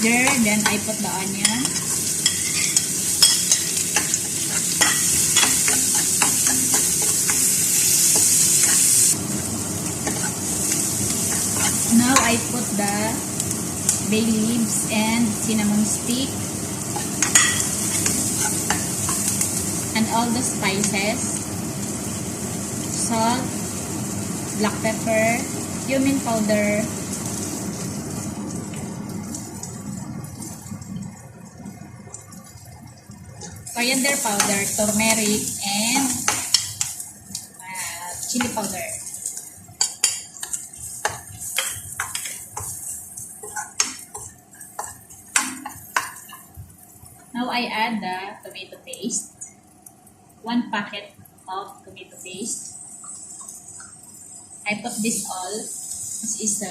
ginger, then I put the onion. Now I put the bay leaves and cinnamon stick and all the spices, salt, black pepper, cumin powder, coriander powder, turmeric, and chili powder. Now I add the tomato paste. 1 packet of tomato paste. I put this all. This is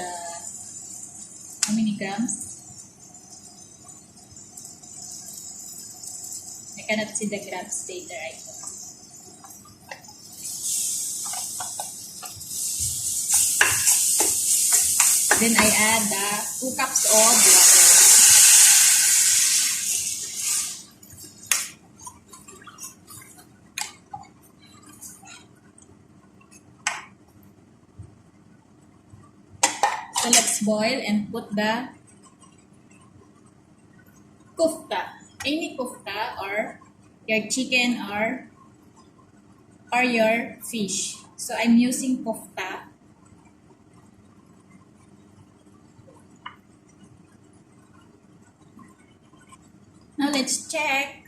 how many grams? I cannot see the grams later. I put. Then I add 2 cups of water. So let's boil and put the kofta. Any kofta or your chicken or your fish. So I'm using kofta. Now let's check.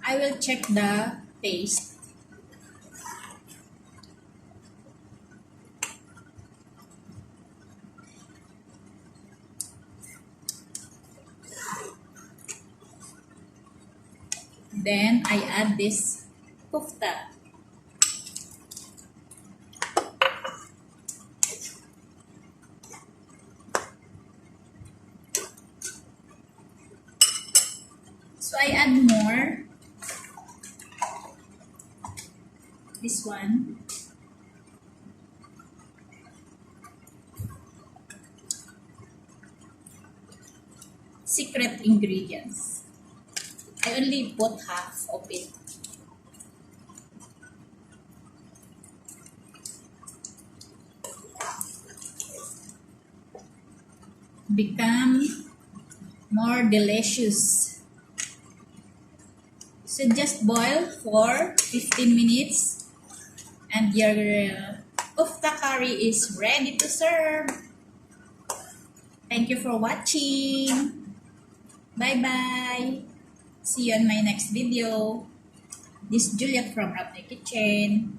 I will check the taste. Then I add this kofta. So I add more. This one. Secret ingredients. I only put half of it. Become more delicious. So just boil for 15 minutes and your kofta curry is ready to serve. Thank you for watching. Bye bye. See you in my next video. This is Juliet from Rapne Kitchen.